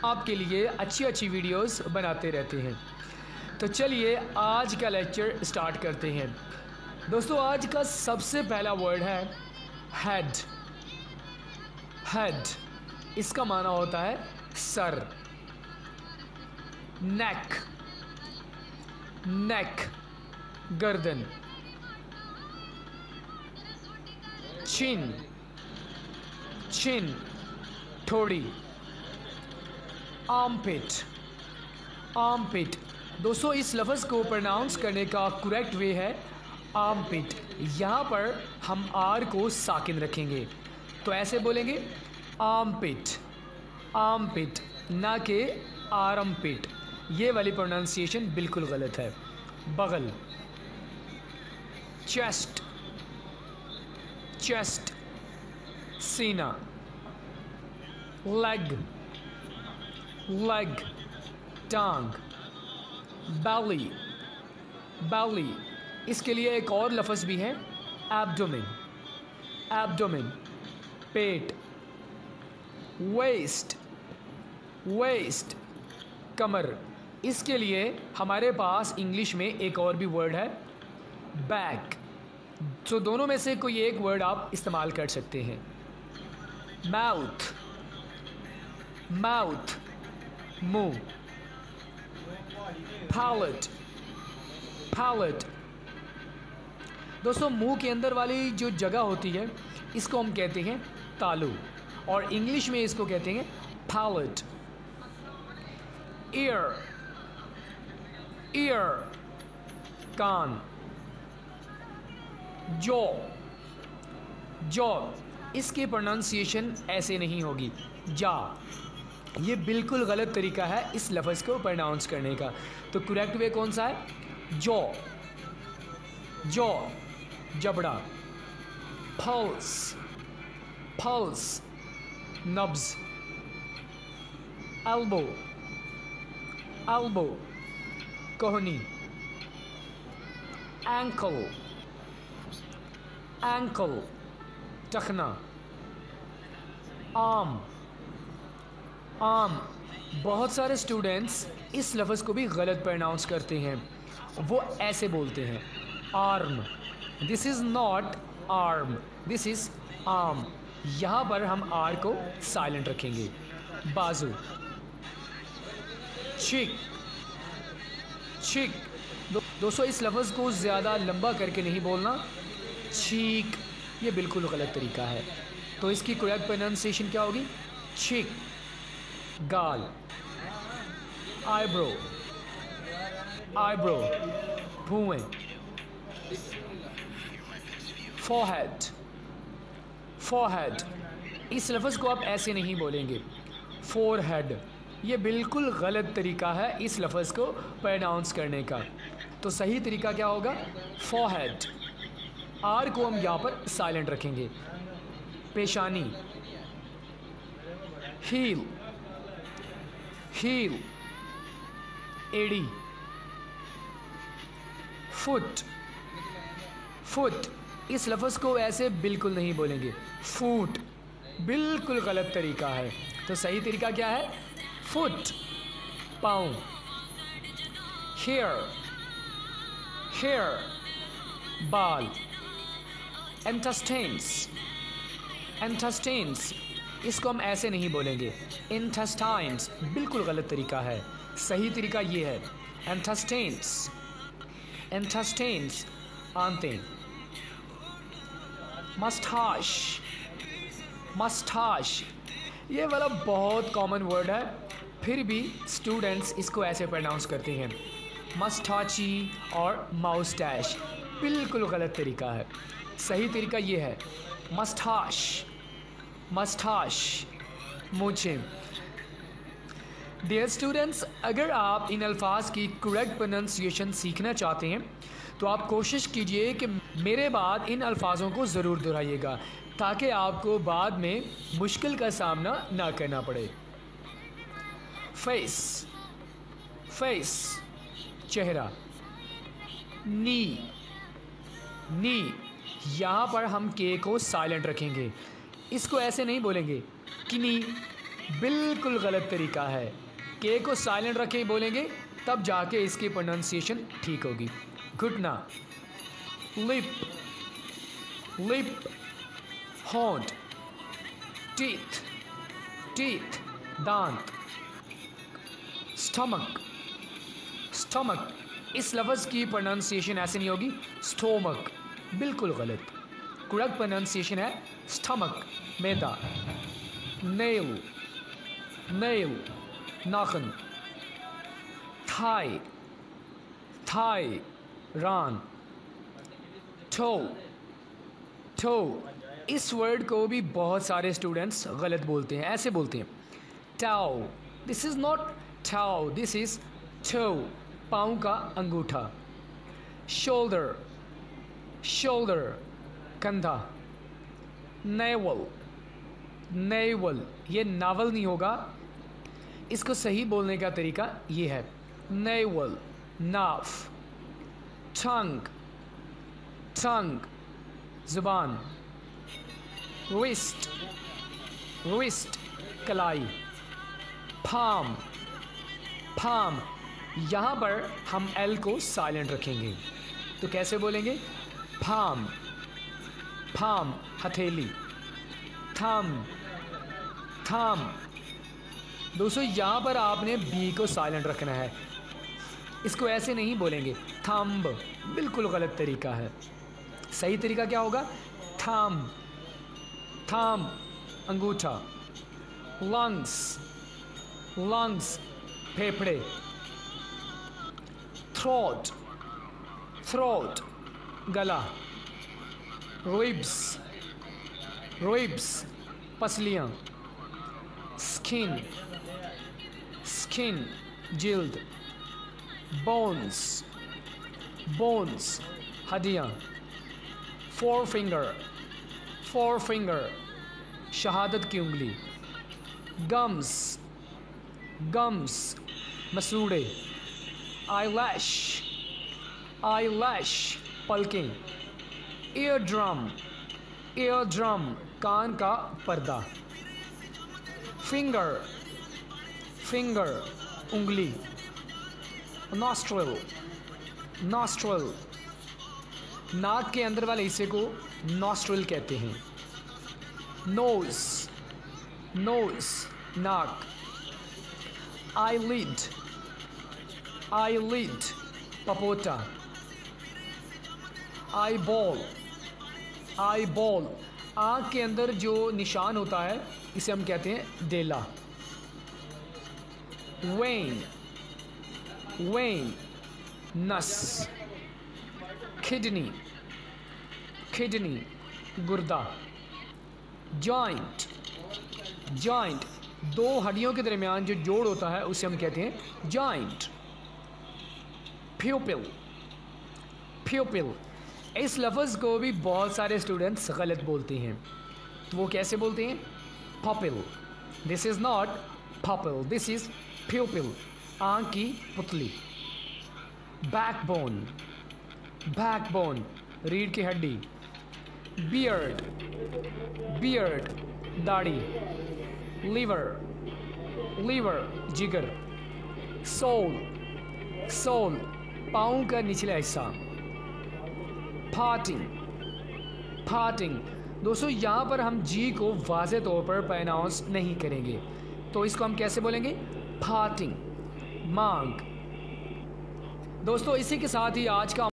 आपके लिए अच्छी अच्छी वीडियोस बनाते रहते हैं। तो चलिए आज का लेक्चर स्टार्ट करते हैं। दोस्तों आज का सबसे पहला वर्ड है हेड। हेड इसका माना होता है सर। नेक, नेक गर्दन। चिन, चिन ठोड़ी। Armpit, armpit. दोस्तों इस लफ्ज़ को प्रोनाउंस करने का करेक्ट वे है आर्मपिट। यहाँ पर हम आर को साकिन रखेंगे तो ऐसे बोलेंगे आर्मपिट, आर्मपिट, ना कि आर्मपिट। ये वाली प्रोनाउंसिएशन बिल्कुल गलत है। बगल, चेस्ट, चेस्ट सीना। लेग, लेग टांग। बैली, बैली इसके लिए एक और लफ्ज़ भी है एब्डोमेन, एब्डोमेन पेट। वेस्ट, वेस्ट कमर। इसके लिए हमारे पास इंग्लिश में एक और भी वर्ड है बैक। तो दोनों में से कोई एक वर्ड आप इस्तेमाल कर सकते हैं। माउथ, माउथ मुंह। पैलेट, पैलेट दोस्तों मुंह के अंदर वाली जो जगह होती है इसको हम कहते हैं तालू और इंग्लिश में इसको कहते हैं पैलेट। ईयर, ईयर कान। जॉ, जॉ इसकी प्रोनाउंसिएशन ऐसे नहीं होगी जा। ये बिल्कुल गलत तरीका है इस लफ्ज़ को प्रोनाउंस करने का। तो करेक्ट वे कौन सा है? जॉ, जॉ जबड़ा। पल्स, पल्स नब्ज। एल्बो, एल्बो कोहनी। एंकल, एंकल टखना। आर्म, आर्म बहुत सारे स्टूडेंट्स इस लफ्ज़ को भी गलत प्रोनाउंस करते हैं। वो ऐसे बोलते हैं arm. This is not arm, this is arm. यहाँ पर हम आर को साइलेंट रखेंगे। बाजू, चिक, चिक। दोस्तों इस लफ्ज़ को ज़्यादा लंबा करके नहीं बोलना चीक, ये बिल्कुल गलत तरीका है। तो इसकी करेक्ट प्रोनाउंसिएशन क्या होगी? चिक। गाल, आईब्रो, आईब्रो भुएं। फोरहेड, फोरहेड इस लफ्ज़ को आप ऐसे नहीं बोलेंगे फोरहेड। ये बिल्कुल गलत तरीका है इस लफ्ज़ को प्रोनाउंस करने का। तो सही तरीका क्या होगा? फोरहेड। आर को हम यहाँ पर साइलेंट रखेंगे। पेशानी, हील, हील एड़ी। फुट, फुट इस लफ्ज़ को ऐसे बिल्कुल नहीं बोलेंगे फूट, बिल्कुल गलत तरीका है। तो सही तरीका क्या है? फुट। पाँव, हेयर, हेयर बाल। इंटेस्टाइन्स, इंटेस्टाइन्स इसको हम ऐसे नहीं बोलेंगे इंटेस्टाइन्स, बिल्कुल गलत तरीका है। सही तरीका ये है इंटेस्टाइन्स, इंटेस्टाइन्स आंतें। मस्टाश, मस्टाश ये वाला बहुत कॉमन वर्ड है, फिर भी स्टूडेंट्स इसको ऐसे प्रोनाउंस करते हैं मस्टाची और माउस्टैश, बिल्कुल गलत तरीका है। सही तरीका ये है मस्टाश, मस्टाश मूछें। डियर स्टूडेंट्स, अगर आप इन अल्फाज की करेक्ट प्रोनाउंसिएशन सीखना चाहते हैं तो आप कोशिश कीजिए कि मेरे बाद इन अल्फाजों को ज़रूर दोहराइएगा ताकि आपको बाद में मुश्किल का सामना ना करना पड़े। फेस, फेस चेहरा। नी, नी यहाँ पर हम के को साइलेंट रखेंगे, इसको ऐसे नहीं बोलेंगे किनी, बिल्कुल गलत तरीका है। के को साइलेंट रख के बोलेंगे तब जाके इसकी प्रोनाउंसिएशन ठीक होगी। घुटना, लिप, लिप, होंठ, टीथ, टीथ, दांत, स्टमक, स्टमक। इस लफ्ज़ की प्रोनाउंसिएशन ऐसे नहीं होगी, स्टोमक, बिल्कुल गलत। करेक्ट प्रोनाउंसिएशन है स्टमक, मैदा। नेल, नेल, नाखून। थाई, थाई, रान। Toe, toe. इस वर्ड को भी बहुत सारे स्टूडेंट्स गलत बोलते हैं, ऐसे बोलते हैं tao. This is not tao, this is toe, पाँव का अंगूठा। शोल्डर, शोल्डर, कंधा। नेवल, नेवल, ये नावल नहीं होगा, इसको सही बोलने का तरीका ये है नेवल, नाफ। टंग, टंग, ज़ुबान। रिस्ट, रिस्ट, कलाई। Palm, palm. यहाँ पर हम एल को साइलेंट रखेंगे, तो कैसे बोलेंगे? पाम, पाम, हथेली। थम, थम। दोस्तों यहाँ पर आपने बी को साइलेंट रखना है, इसको ऐसे नहीं बोलेंगे थंब, बिल्कुल गलत तरीका है। सही तरीका क्या होगा? थम, थम, अंगूठा। लंग्स, लंग्स, फेफड़े। थ्रोट, थ्रोट, गला। रिब्स, रिब्स, पसलियाँ। स्किन, स्किन, जिल्द। बोन्स, बोन्स, हड्डियाँ। फोर फिंगर, फोर फिंगर, शहादत की उंगली। गम्स, गम्स, मसूड़े। आईलैश, आईलैश, पलकें। ईयर ड्रम, ईयर ड्रम, कान का पर्दा। फिंगर, फिंगर, उंगली। नॉस्ट्रल, नॉस्ट्रल, नाक के अंदर वाले हिस्से को नॉस्ट्रल कहते हैं। नोज, नोज, नाक। आईलिड, आईलिड, पपोटा। आई बॉल, आई बॉल, आँख के अंदर जो निशान होता है इसे हम कहते हैं डेला। वेन, वेन, नस। किडनी, किडनी, गुर्दा। जॉइंट, जॉइंट, दो हड्डियों के दरमियान जो जोड़ होता है उसे हम कहते हैं जॉइंट। प्यूपिल, प्यूपिल। इस लफ्ज़ को भी बहुत सारे स्टूडेंट्स गलत बोलते हैं, तो वो कैसे बोलते हैं? Pupil. This is not pupil, this is प्यूपिल, आँख की पुतली। बैकबोन, बैकबोन, रीढ़ की हड्डी। बियर्ड, बियर्ड, दाढ़ी। लीवर, लीवर, जिगर। सोल, सोल, पाँव का निचला हिस्सा। फाटिंग, फाटिंग। दोस्तों यहाँ पर हम जी को वाज़े तौर पर प्रोनाउंस नहीं करेंगे, तो इसको हम कैसे बोलेंगे? फाटिंग, मांग। दोस्तों इसी के साथ ही आज का